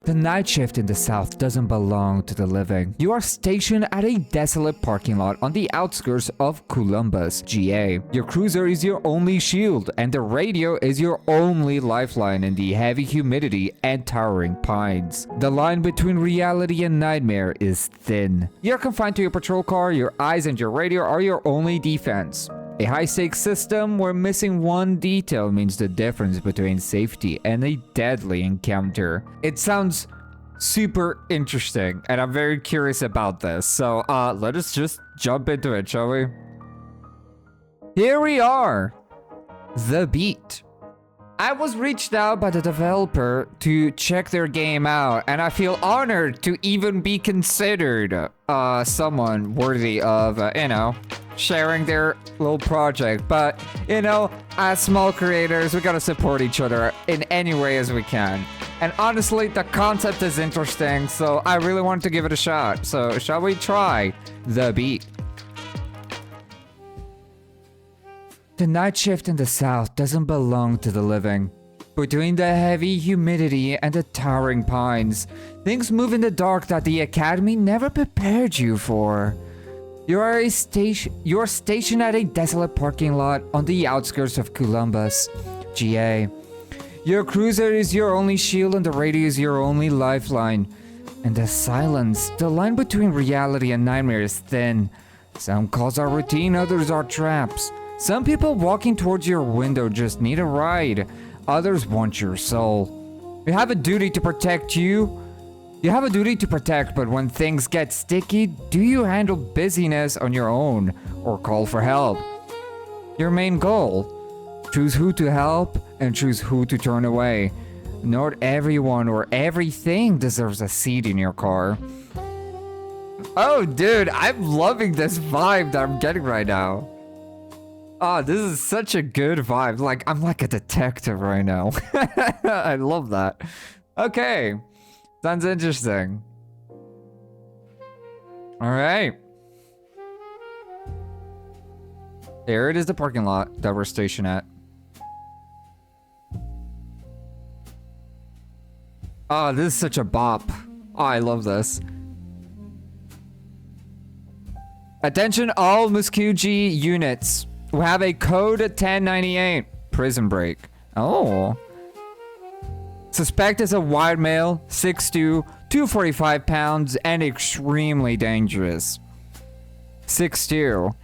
The night shift in the south doesn't belong to the living. You are stationed at a desolate parking lot on the outskirts of Columbus, GA. Your cruiser is your only shield, and the radio is your only lifeline in the heavy humidity and towering pines. The line between reality and nightmare is thin. You're confined to your patrol car, your eyes and your radio are your only defense. A high-stakes system where missing one detail means the difference between safety and a deadly encounter. It sounds super interesting, and I'm very curious about this. So, let us just jump into it, shall we? Here we are! The Beat. I was reached out by the developer to check their game out, and I feel honored to even be considered someone worthy of, sharing their little project. But, as small creators, we gotta support each other in any way as we can. And honestly, the concept is interesting, so I really wanted to give it a shot. So, shall we try The Beat? The night shift in the south doesn't belong to the living. Between the heavy humidity and the towering pines, things move in the dark that the Academy never prepared you for. You are stationed at a desolate parking lot on the outskirts of Columbus, GA. Your cruiser is your only shield and the radio is your only lifeline. In the silence, the line between reality and nightmare is thin. Some calls are routine, others are traps. Some people walking towards your window just need a ride. Others want your soul. You have a duty to protect you. You have a duty to protect, but when things get sticky, do you handle busyness on your own or call for help? Your main goal: choose who to help and choose who to turn away. Not everyone or everything deserves a seat in your car. Oh, dude, I'm loving this vibe that I'm getting right now. Oh, this is such a good vibe. Like, I'm like a detective right now. I love that. Okay. Sounds interesting. Alright. There it is, the parking lot that we're stationed at. Oh, this is such a bop. Oh, I love this. Attention all Muscogee units. We have a code 1098. Prison break. Oh. Suspect is a white male, 6'2", 245 pounds, and extremely dangerous. 6'2".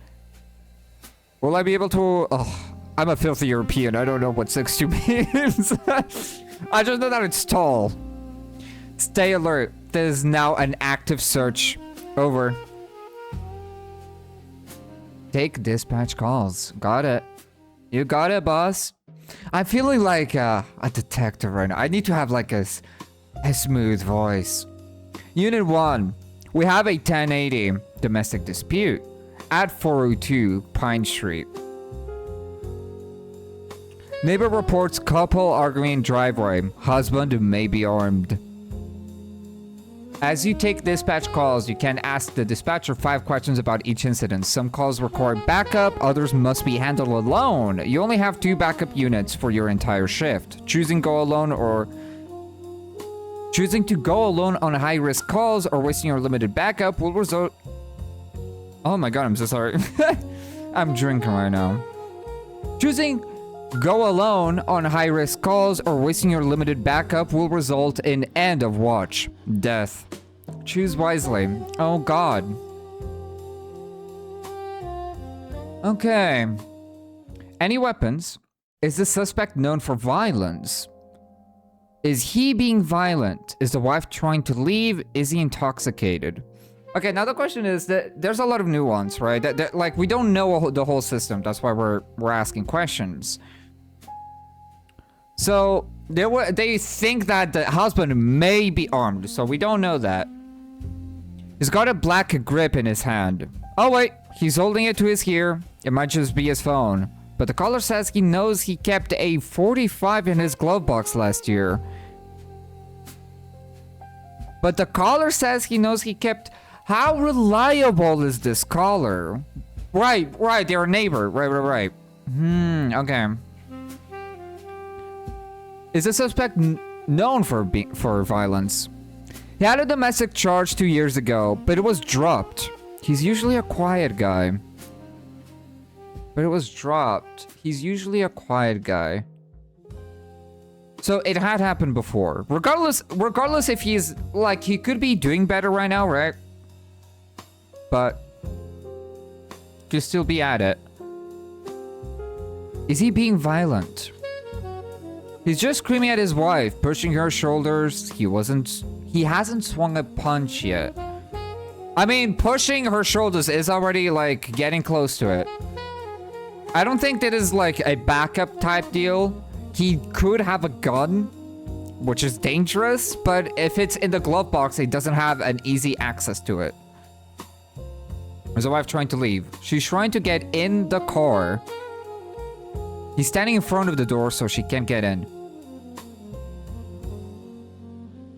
Will I be able to... Oh, I'm a filthy European. I don't know what 6'2" means. I just know that it's tall. Stay alert. There is now an active search. Over. Take dispatch calls. Got it. You got it, boss. I'm feeling like a detective right now. I need to have like a smooth voice. Unit 1. We have a 1080 domestic dispute at 402 Pine Street. Neighbor reports couple arguing in driveway. Husband may be armed. As you take dispatch calls, you can ask the dispatcher 5 questions about each incident. Some calls require backup, others must be handled alone. You only have 2 backup units for your entire shift. Choosing to go alone on high-risk calls or wasting your limited backup will result... Oh my god, I'm so sorry. I'm drinking right now. Choosing go alone on high-risk calls or wasting your limited backup will result in end of watch. Death. Choose wisely. Oh god. Okay. Any weapons? Is the suspect known for violence? Is he being violent? Is the wife trying to leave? Is he intoxicated? Okay, now the question is that there's a lot of nuance, right? That like, we don't know the whole system. That's why we're asking questions. So they think that the husband may be armed, so we don't know that. He's got a black grip in his hand. Oh wait, he's holding it to his ear. It might just be his phone. But the caller says he knows he kept a .45 in his glove box last year. But the caller says he knows he kept... How reliable is this caller? Right, they're a neighbor. Right. Okay. Is the suspect known for violence. He had a domestic charge 2 years ago, but it was dropped. He's usually a quiet guy. But it was dropped. He's usually a quiet guy. So it had happened before. Regardless if he's, like, he could be doing better right now, right? But could still be at it. Is he being violent? He's just screaming at his wife, pushing her shoulders. He hasn't swung a punch yet. I mean, pushing her shoulders is already, like, getting close to it. I don't think that is, like, a backup type deal. He could have a gun, which is dangerous, but if it's in the glove box, he doesn't have an easy access to it. There's a wife trying to leave. She's trying to get in the car. He's standing in front of the door so she can't get in.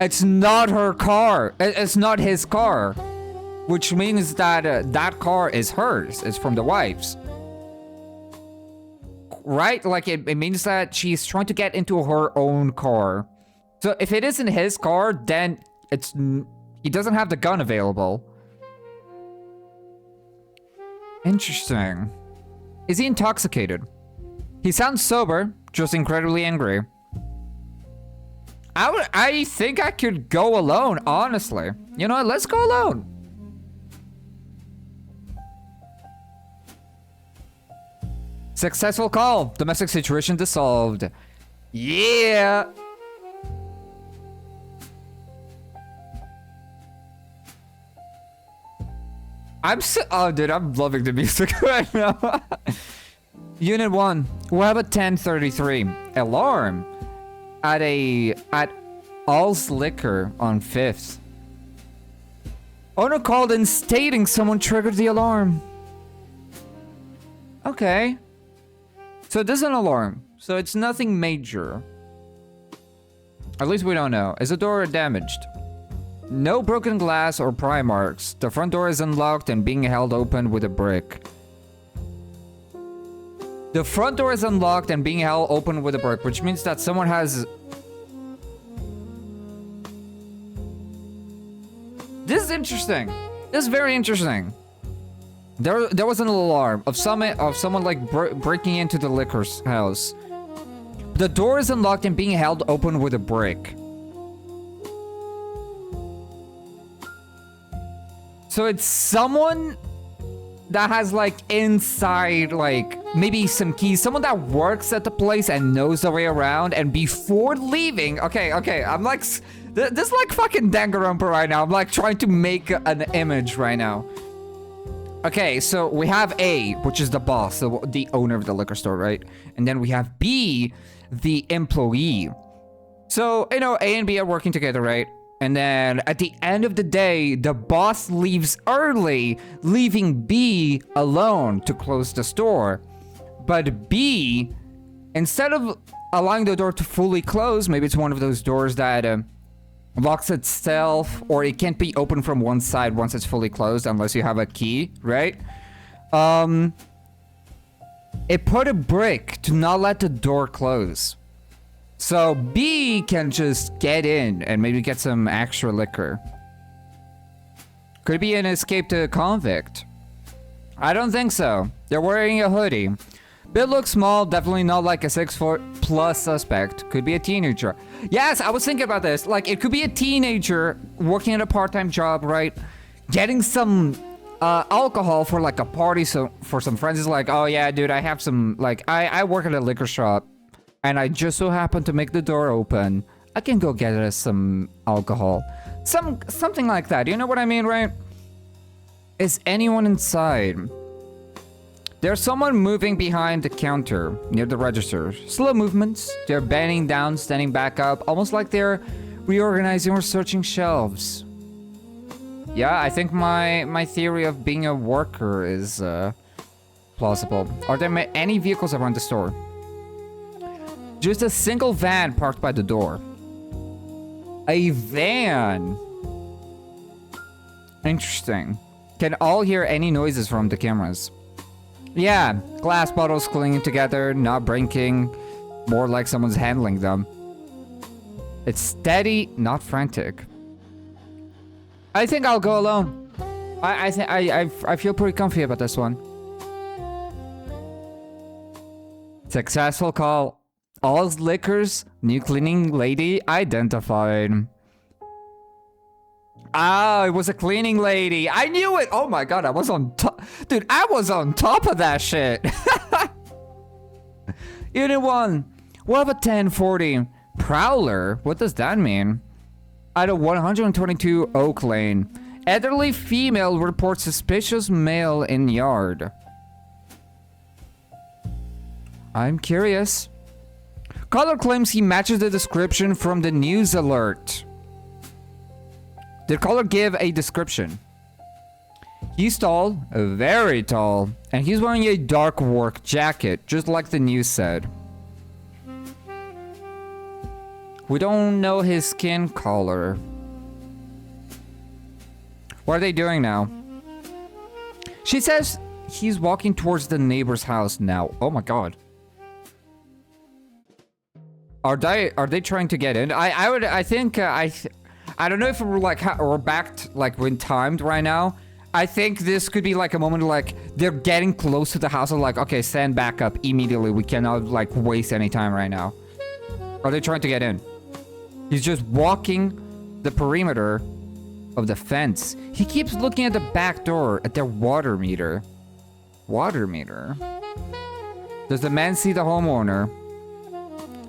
It's not her car. It's not his car. Which means that that car is hers. It's from the wife's. Right? Like, it means that she's trying to get into her own car. So if it isn't his car, then he doesn't have the gun available. Interesting. Is he intoxicated? He sounds sober, just incredibly angry. I think I could go alone, honestly. You know what? Let's go alone. Successful call. Domestic situation dissolved. Yeah. Oh, dude, I'm loving the music right now. Unit 1. We have a 1033. Alarm. At All's Liquor on 5th. Owner called in stating someone triggered the alarm. Okay. So it is an alarm. So it's nothing major. At least we don't know. Is the door damaged? No broken glass or pry marks. The front door is unlocked and being held open with a brick. The front door is unlocked and being held open with a brick, which means that someone has... This is interesting. This is very interesting. There was an alarm of someone like breaking into the liquor's house. The door is unlocked and being held open with a brick. So it's someone that has, like, inside, like, maybe some keys. Someone that works at the place and knows the way around. And before leaving... Okay. I'm like... This is like fucking Danganronpa right now. I'm like trying to make an image right now. Okay, so we have A, which is the boss, the owner of the liquor store, right? And then we have B, the employee. So, you know, A and B are working together, right? And then at the end of the day, the boss leaves early, leaving B alone to close the store. But B, instead of allowing the door to fully close, maybe it's one of those doors that locks itself, or it can't be open from one side once it's fully closed unless you have a key, right? It put a brick to not let the door close. So B can just get in and maybe get some extra liquor. Could be an escaped convict. I don't think so. They're wearing a hoodie. Build looks small, definitely not like a 6-foot+ suspect. Could be a teenager. Yes, I was thinking about this. Like, it could be a teenager working at a part-time job, right? Getting some alcohol for like a party, so for some friends. Is like, oh yeah, dude, I have some, like, I work at a liquor shop and I just so happen to make the door open. I can go get us some alcohol. Something like that. You know what I mean, right? Is anyone inside? There's someone moving behind the counter near the register. Slow movements. They're bending down, standing back up, almost like they're reorganizing or searching shelves. Yeah, I think my theory of being a worker is plausible. Are there any vehicles around the store? Just a single van parked by the door. A van. Interesting. Can all hear any noises from the cameras? Yeah, glass bottles clinging together, not breaking. More like someone's handling them. It's steady, not frantic. I think I'll go alone. I feel pretty comfy about this one. Successful call. All liquors, new cleaning lady identified. Ah, it was a cleaning lady. I knew it. Oh my god, I was on top. Dude, I was on top of that shit. Unit 1. What about 1040? Prowler? What does that mean? Out of 122 Oak Lane. Elderly female reports suspicious male in yard. I'm curious. Caller claims he matches the description from the news alert. Did caller give a description? He's tall, very tall, and he's wearing a dark work jacket, just like the news said. We don't know his skin color. What are they doing now? She says he's walking towards the neighbor's house now. Oh my god. Are they trying to get in? I think I don't know if we're like we're backed like when timed right now. I think this could be like a moment like they're getting close to the house and like, okay, stand back up immediately. We cannot like waste any time right now. Are they trying to get in? He's just walking the perimeter of the fence. He keeps looking at the back door at their water meter. Water meter? Does the man see the homeowner?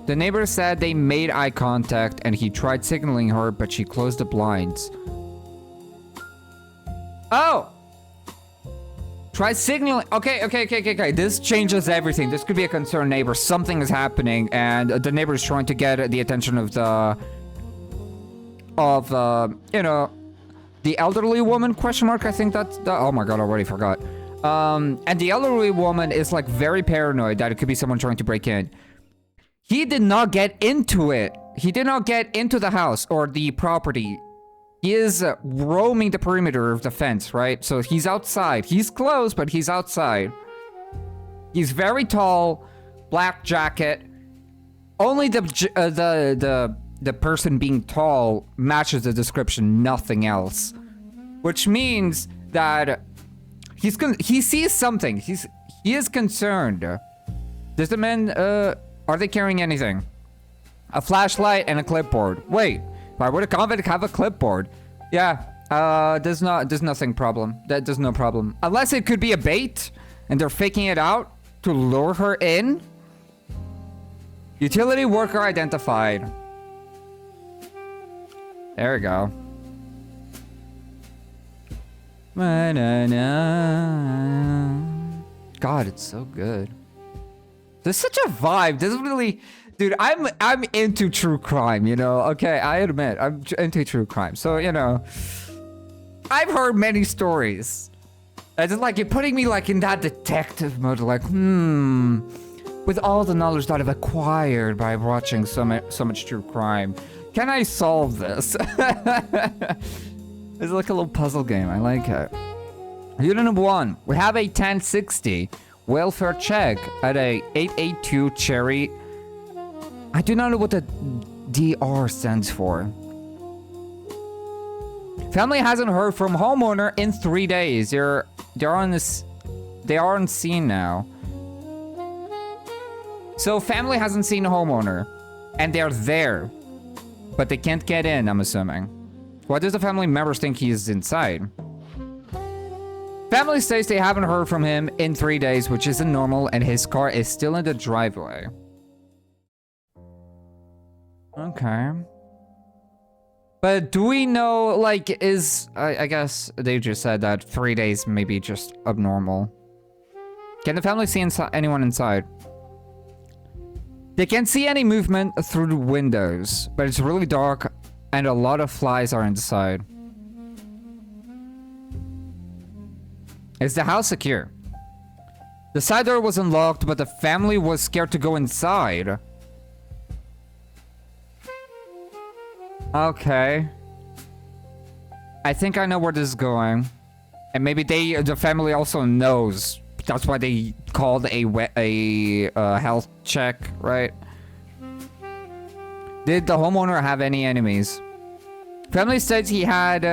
The neighbor said they made eye contact and he tried signaling her, but she closed the blinds. Oh! Try signaling. Okay. This changes everything. This could be a concerned neighbor. Something is happening, and the neighbor is trying to get the attention of you know, the elderly woman, question mark. I think that's the, oh my god, I already forgot. And the elderly woman is like very paranoid that it could be someone trying to break in. He did not get into it. He did not get into the house or the property. He is roaming the perimeter of the fence, right? So he's outside. He's close, but he's outside. He's very tall, black jacket. Only the person being tall matches the description, nothing else. Which means that he sees something. He is concerned. Does the man are they carrying anything? A flashlight and a clipboard. Wait, why would a convict have a clipboard? Yeah, there's nothing problem. There's no problem. Unless it could be a bait and they're faking it out to lure her in. Utility worker identified. There we go. God, it's so good. There's such a vibe. This is really, dude. I'm into true crime. You know. Okay, I admit I'm into true crime. So you know, I've heard many stories. It's like you're putting me like in that detective mode. Like, with all the knowledge that I've acquired by watching so much true crime, can I solve this? It's like a little puzzle game. I like it. Unit number 1. We have a 1060. Welfare check at a 882 Cherry. I do not know what the DR stands for. Family hasn't heard from homeowner in 3 days. They are on scene now. So family hasn't seen a homeowner, and they're there, but they can't get in. I'm assuming. Why does the family members think he's inside? Family says they haven't heard from him in 3 days, which isn't normal, and his car is still in the driveway. Okay. But do we know, like, I guess they just said that 3 days may be just abnormal. Can the family see anyone inside? They can't see any movement through the windows, but it's really dark, and a lot of flies are inside. Is the house secure? The side door was unlocked, but the family was scared to go inside. Okay. I think I know where this is going. And maybe the family also knows. That's why they called a health check, right? Did the homeowner have any enemies? Family states he had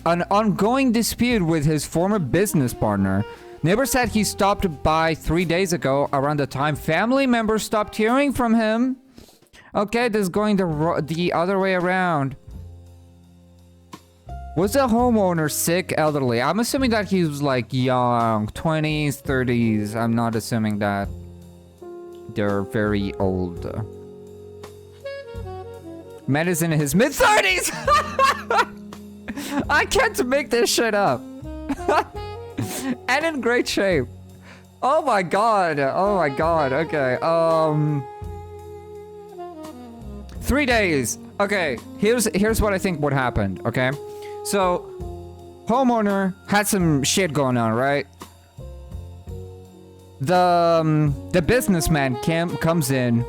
an ongoing dispute with his former business partner. Neighbor said he stopped by 3 days ago around the time family members stopped hearing from him. Okay, this is going the other way around. Was the homeowner sick, elderly? I'm assuming that he was like young, 20s, 30s. I'm not assuming that they're very old. Man is in his mid-30s! I can't make this shit up. And in great shape. Oh my god. Oh my god. Okay. 3 days. Okay. Here's what I think would happen. Okay. So, homeowner had some shit going on, right? The businessman comes in,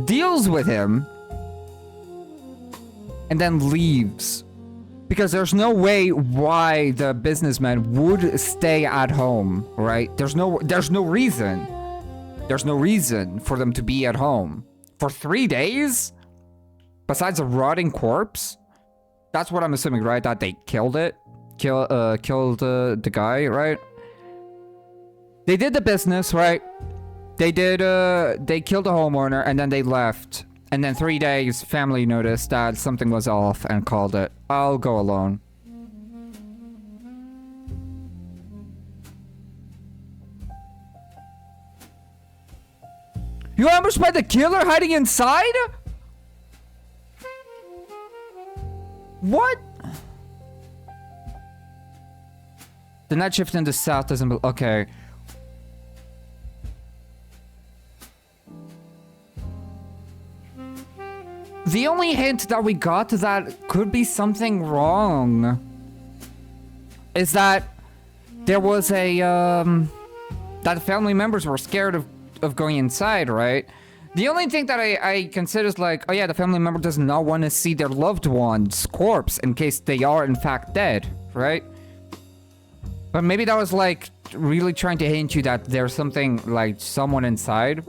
deals with him, and then leaves. Because there's no way why the businessman would stay at home, right? There's no reason. There's no reason for them to be at home. For 3 days? Besides a rotting corpse? That's what I'm assuming, right? That they killed it? Killed the guy, right? They did the business, right? They killed the homeowner and then they left. And then 3 days, family noticed that something was off and called it. I'll go alone. You ambushed by the killer hiding inside? What? The night shift in the south doesn't... Okay. The only hint that we got that could be something wrong is that there was a, that the family members were scared of going inside, right? The only thing that I consider is like, oh yeah, the family member does not want to see their loved one's corpse in case they are in fact dead, right? But maybe that was like really trying to hint you that there's something like someone inside.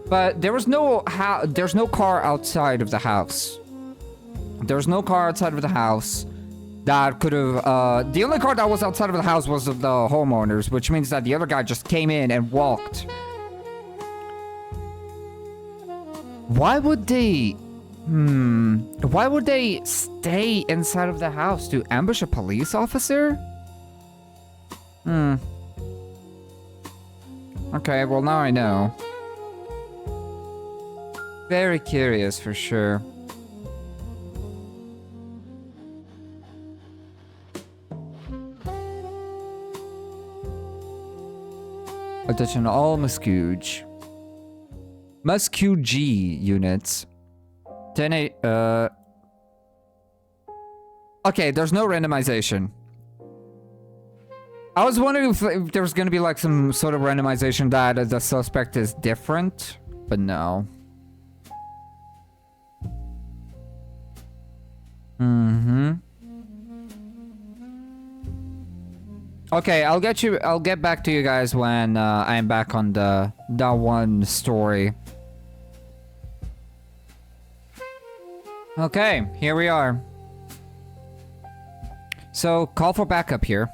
But there was there's no car outside of the house. There's no car outside of the house that could have, the only car that was outside of the house was of the homeowners, which means that the other guy just came in and walked. Why would they stay inside of the house? To ambush a police officer? Okay, well now I know. Very curious for sure. Attention all Muscooge units. 10-8, okay, there's no randomization. I was wondering if there was gonna be like some sort of randomization that the suspect is different, but no. Okay, I'll get back to you guys when I'm back on that one story. Okay, here we are. So, call for backup here.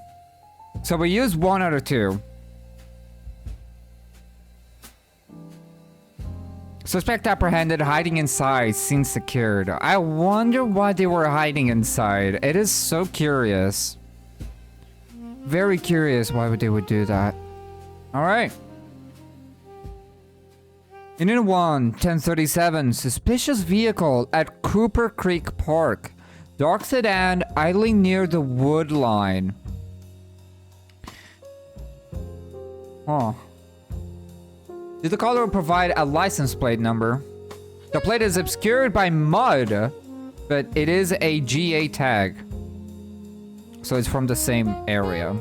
So we used 1 out of 2. Suspect apprehended, hiding inside, scene secured. I wonder why they were hiding inside. It is so curious. Very curious why they would do that. Alright. Unit 1, 1037. Suspicious vehicle at Cooper Creek Park. Dark sedan idling near the wood line. Huh. Did the caller provide a license plate number? The plate is obscured by mud, but it is a GA tag. So it's from the same area.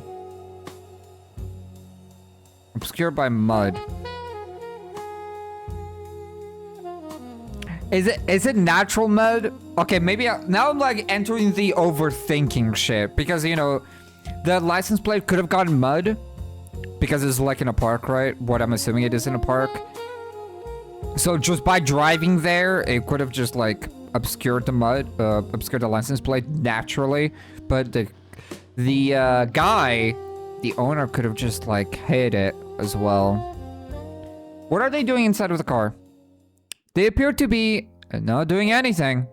Obscured by mud. Is it natural mud? Okay, maybe now I'm like entering the overthinking shit. Because, you know, the license plate could have gotten mud. Because it's like in a park, right? What I'm assuming it is in a park. So just by driving there, it could have just like obscured the license plate naturally. But the guy, the owner, could have just like hid it as well. What are they doing inside of the car? They appear to be not doing anything,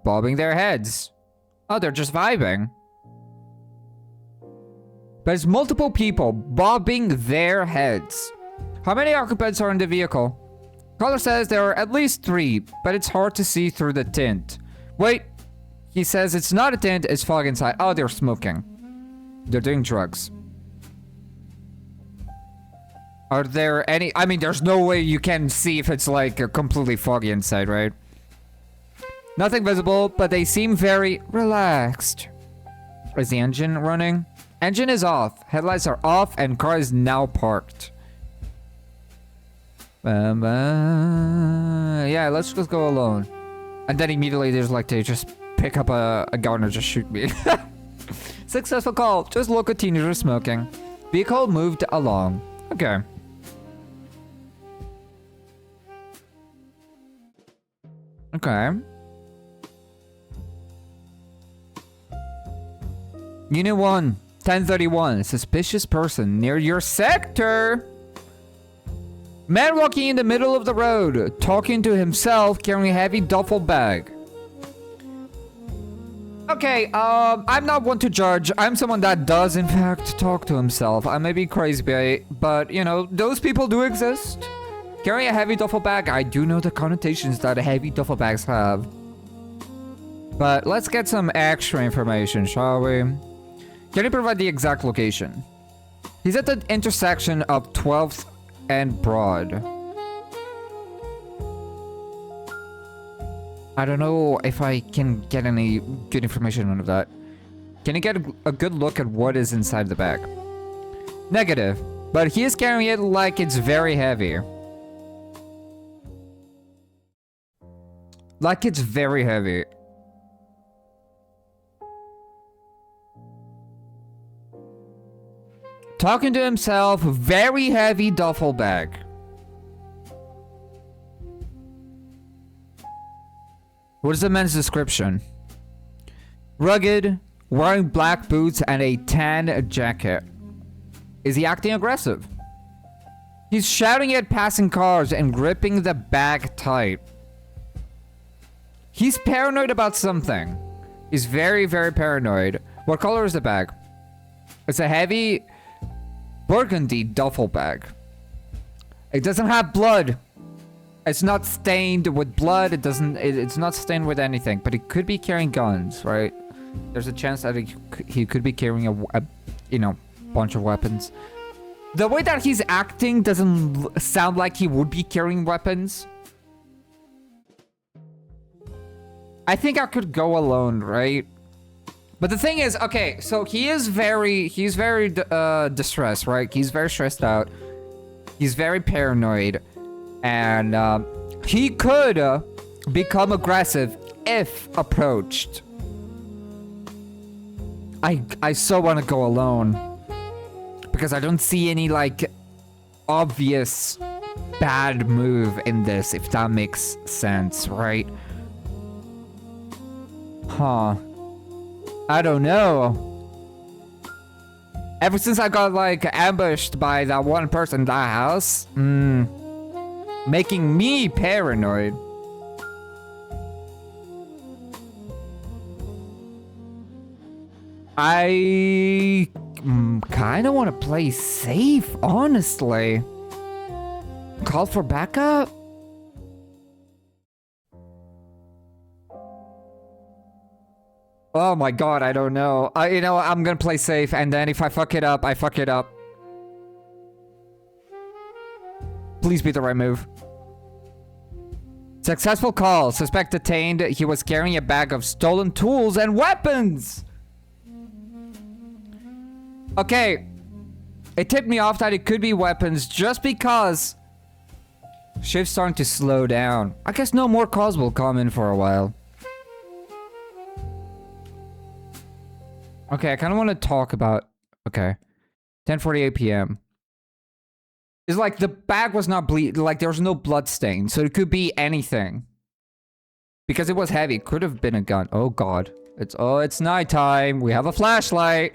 bobbing their heads. Oh, they're just vibing. But it's multiple people bobbing their heads. How many occupants are in the vehicle? Caller says there are at least 3, but it's hard to see through the tint. Wait, he says it's not a tint, it's fog inside. Oh, they're smoking. They're doing drugs. Are there any... I mean, there's no way you can see if it's like completely foggy inside, right? Nothing visible, but they seem very relaxed. Is the engine running? Engine is off. Headlights are off and car is now parked. Yeah, let's just go alone. And then immediately there's like they just pick up a gun and just shoot me. Successful call. Just local teenager smoking. Vehicle moved along. Okay. Okay. Unit 1, 1031. Suspicious person near your sector. Man walking in the middle of the road, talking to himself, carrying a heavy duffel bag. Okay, I'm not one to judge. I'm someone that does, in fact, talk to himself. I may be crazy, but, you know, those people do exist. Carrying a heavy duffel bag, I do know the connotations that heavy duffel bags have. But let's get some extra information, shall we? Can you provide the exact location? He's at the intersection of 12th and Broad. I don't know if I can get any good information out of that. Can you get a good look at what is inside the bag? Negative, but he is carrying it like it's very heavy. Like it's very heavy. Talking to himself, very heavy duffel bag. What is the man's description? Rugged, wearing black boots and a tan jacket. Is he acting aggressive? He's shouting at passing cars and gripping the bag tight. He's paranoid about something. He's very, very paranoid. What color is the bag? It's a heavy burgundy duffel bag. It doesn't have blood. It's not stained with blood. It's not stained with anything. But he could be carrying guns, right? There's a chance that he could be carrying a you know, bunch of weapons. The way that he's acting doesn't sound like he would be carrying weapons. I think I could go alone, right? But the thing is, okay, so he's very distressed, right? He's very stressed out. He's very paranoid. And he could become aggressive if approached. I so want to go alone. Because I don't see any, like, obvious bad move in this, if that makes sense, right? Huh. I don't know. Ever since I got, like, ambushed by that one person in that house, making me paranoid. I kind of want to play safe, honestly. Call for backup? Oh my god, I don't know. You know, I'm gonna play safe, and then if I fuck it up, I fuck it up. Please be the right move. Successful call. Suspect detained. He was carrying a bag of stolen tools and weapons. Okay. It tipped me off that it could be weapons just because shift's starting to slow down. I guess no more calls will come in for a while. Okay, I kind of want to talk about... Okay. 10:48 p.m. It's like the bag was not bleed. Like there was no blood stain. So it could be anything. Because it was heavy. Could have been a gun. Oh god. It's nighttime. We have a flashlight.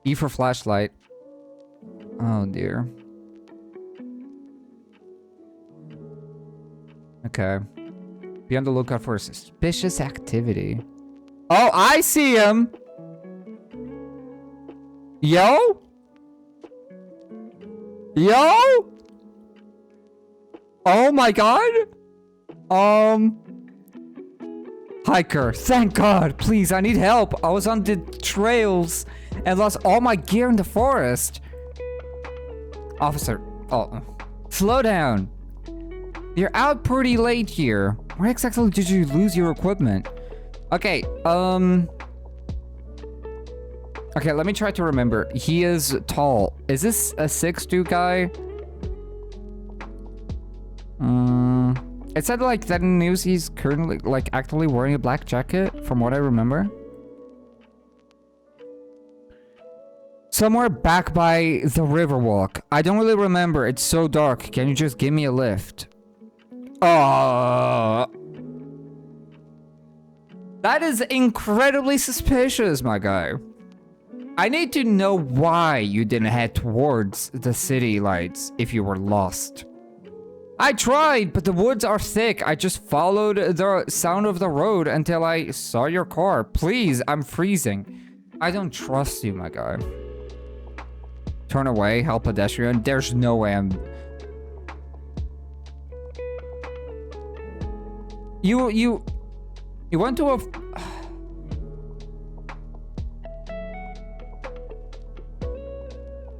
E for flashlight. Oh dear. Okay. Be on the lookout for suspicious activity. Oh, I see him! Yo? Yo? Oh my god! Hiker, thank god, please, I need help. I was on the trails and lost all my gear in the forest. Officer, slow down. You're out pretty late here. Where exactly did you lose your equipment? Okay, okay, let me try to remember. He is tall. Is this a 6'2" guy? It said like that in the news he's currently like actively wearing a black jacket, from what I remember. Somewhere back by the Riverwalk. I don't really remember. It's so dark. Can you just give me a lift? That is incredibly suspicious, my guy. I need to know why you didn't head towards the city lights if you were lost. I tried, but the woods are thick. I just followed the sound of the road until I saw your car. Please, I'm freezing. I don't trust you, my guy. Turn away, help pedestrian. There's no way I'm... You went to a...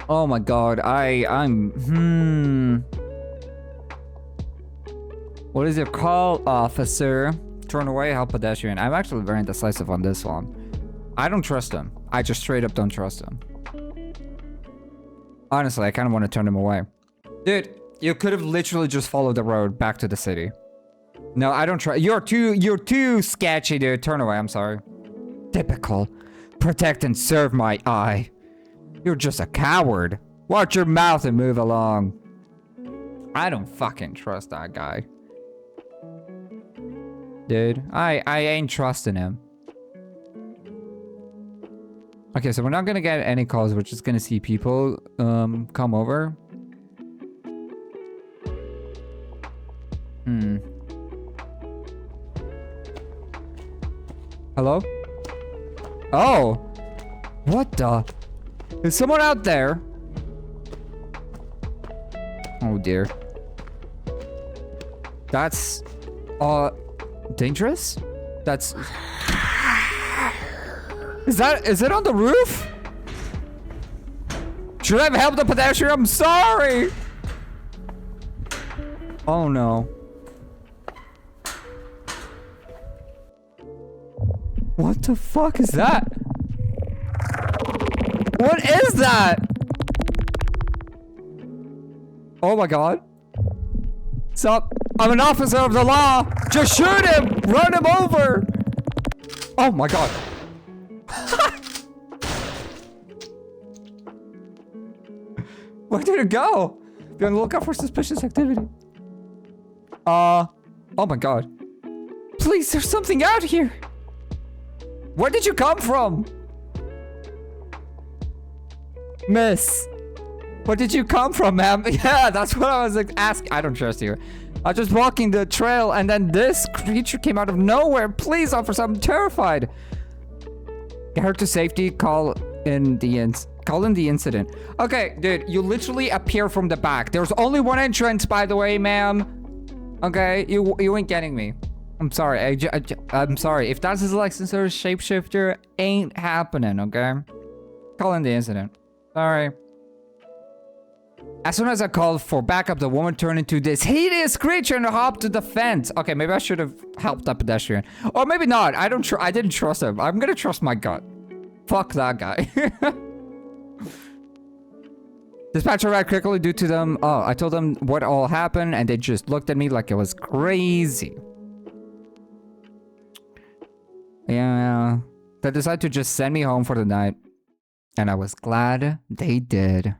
Oh my god, I'm... What is it called, officer? Turn away, help pedestrian. I'm actually very indecisive on this one. I don't trust him. I just straight up don't trust him. Honestly, I kind of want to turn him away. Dude, you could have literally just followed the road back to the city. No, I don't trust. You're too sketchy, dude. Turn away, I'm sorry. Typical. Protect and serve my eye. You're just a coward. Watch your mouth and move along. I don't fucking trust that guy. Dude, I ain't trusting him. Okay, so we're not gonna get any calls. We're just gonna see people come over. Hello? Oh! What the? Is someone out there? Oh dear. That's... dangerous? That's... Is it on the roof? Should I have helped the pedestrian? I'm sorry! Oh no. What the fuck is that? What is that? Oh my god. Stop. I'm an officer of the law. Just shoot him. Run him over. Oh my god. Where did it go? Be on the lookout for suspicious activity. Oh my god. Please, there's something out here. Where did you come from? Miss. Where did you come from, ma'am? Yeah, that's what I was like, asking. I don't trust you. I was just walking the trail and then this creature came out of nowhere. Please, officer, I'm terrified. Get her to safety. Call in the incident. Okay, dude, you literally appear from the back. There's only one entrance, by the way, ma'am. Okay, you ain't getting me. I'm sorry. I'm sorry. If that's his license or shapeshifter, ain't happening, okay? Call in the incident. Sorry. As soon as I called for backup, the woman turned into this hideous creature and hopped to the fence. Okay, maybe I should have helped the pedestrian. Or maybe not. I didn't trust him. I'm gonna trust my gut. Fuck that guy. Dispatcher arrived quickly due to them. Oh, I told them what all happened and they just looked at me like it was crazy. Yeah. They decided to just send me home for the night. And I was glad they did.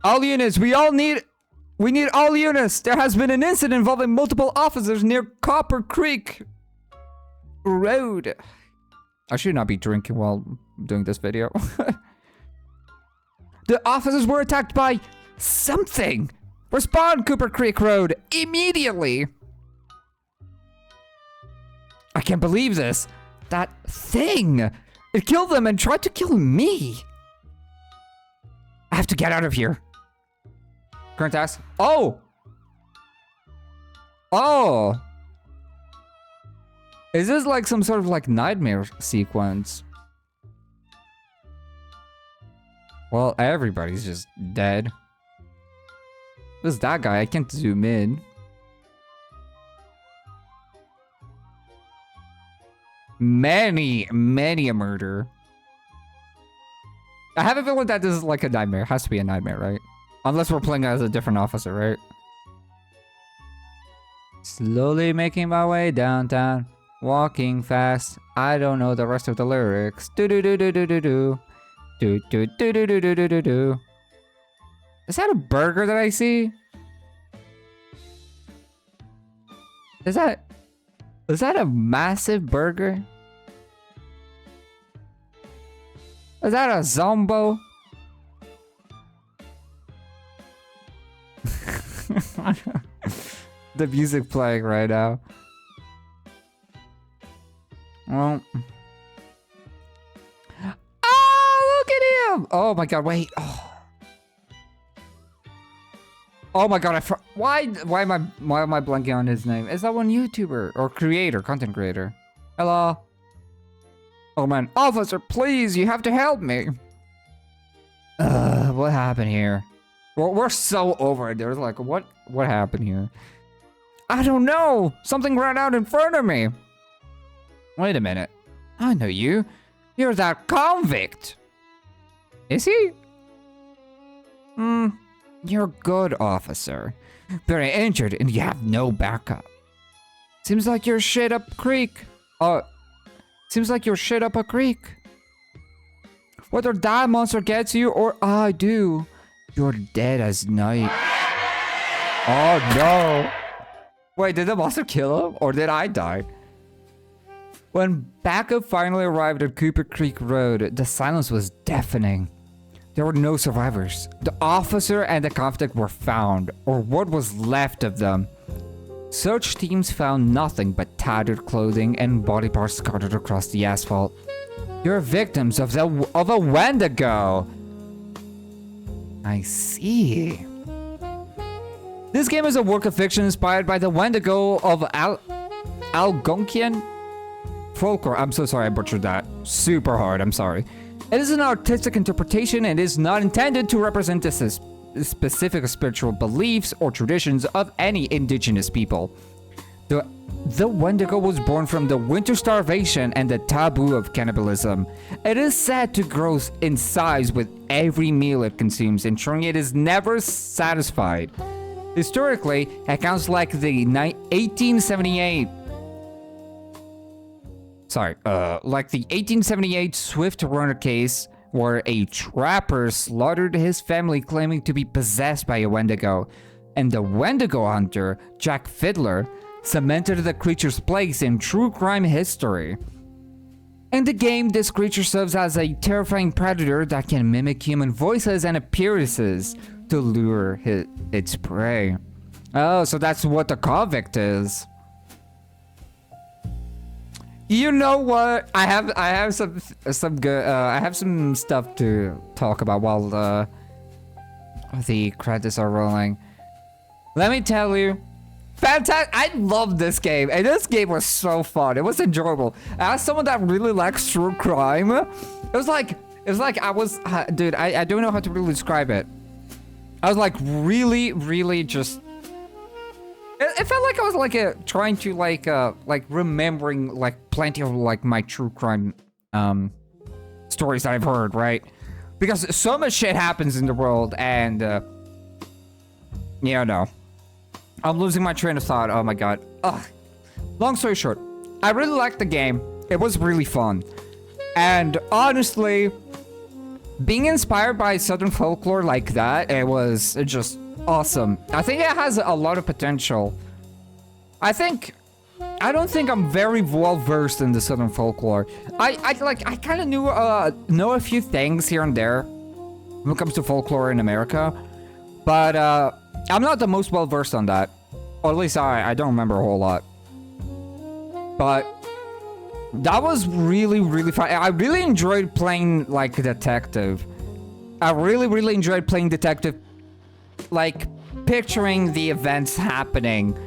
All units, we need all units. There has been an incident involving multiple officers near Copper Creek Road. I should not be drinking while doing this video. The officers were attacked by something. Respond, Copper Creek Road, immediately. I can't believe this. That thing. It killed them and tried to kill me. I have to get out of here. Current task. Oh! Oh! Is this like some sort of like nightmare sequence? Well, everybody's just dead. Who's that guy? I can't zoom in. Many a murder. I have a feeling that this is like a nightmare. It has to be a nightmare, right? Unless we're playing as a different officer, right? Slowly making my way downtown. Walking fast. I don't know the rest of the lyrics. Do do do do do do do. Do do do do do do do do do. Is that a burger that I see? Is that a massive burger? Is that a zombo? The music playing right now. Well. Oh, look at him! Oh my god, wait. Oh my god, why am I blanking on his name? Is that one YouTuber or creator, content creator? Hello? Oh man, officer, please, you have to help me. What happened here? We're so over it. There's like, what happened here? I don't know. Something ran out in front of me. Wait a minute. I know you. You're that convict. Is he? You're good, officer. Very injured and you have no backup. Seems like you're shit up creek. Seems like you're shit up a creek. Whether that monster gets you or I do, you're dead as night. Oh no. Wait, did the monster kill him or did I die? When backup finally arrived at Copper Creek Road, the silence was deafening. There were no survivors. The officer and the convict were found, or what was left of them. Search teams found nothing but tattered clothing and body parts scattered across the asphalt. You're victims of a Wendigo. I see. This game is a work of fiction inspired by the Wendigo of Algonquian folklore. I'm so sorry I butchered that. Super hard, I'm sorry. It is an artistic interpretation and is not intended to represent the specific spiritual beliefs or traditions of any indigenous people. The Wendigo was born from the winter starvation and the taboo of cannibalism. It is said to grow in size with every meal it consumes, ensuring it is never satisfied. Historically, accounts like the 1878 Swift Runner case, where a trapper slaughtered his family claiming to be possessed by a Wendigo, and the Wendigo hunter, Jack Fiddler, cemented the creature's place in true crime history. In the game, this creature serves as a terrifying predator that can mimic human voices and appearances to lure its prey. Oh, so that's what the convict is. You know what? I have some good I have some stuff to talk about while the credits are rolling. Let me tell you, fantastic! I love this game, and this game was so fun. It was enjoyable. As someone that really likes true crime, it was like I was, dude. I don't know how to really describe it. I was like really just. It felt like I was like trying to like remembering like plenty of like my true crime stories that I've heard, right? Because so much shit happens in the world, and yeah, no, I'm losing my train of thought. Oh my god. Ugh. Long story short, I really liked the game. It was really fun, and honestly, being inspired by Southern folklore like that, it was just awesome. I think it has a lot of potential. I don't think I'm very well versed in the Southern folklore. I kind of know a few things here and there when it comes to folklore in America, but I'm not the most well versed on that. Or at least I don't remember a whole lot. But that was really, really fun. I really enjoyed playing like detective. I really enjoyed playing detective, like picturing the events happening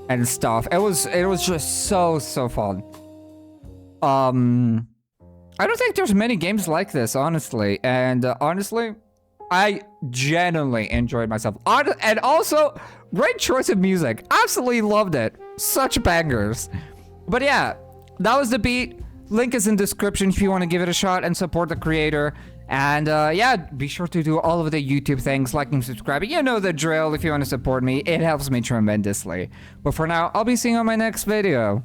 and stuff. It was just so fun. I don't think there's many games like this, honestly. And honestly, I genuinely enjoyed myself. And also, great choice of music. Absolutely loved it. Such bangers. But yeah, that was the beat. Link is in description if you want to give it a shot and support the creator. And yeah, be sure to do all of the YouTube things, liking, subscribing. You know the drill if you want to support me. It helps me tremendously. But for now, I'll be seeing you on my next video.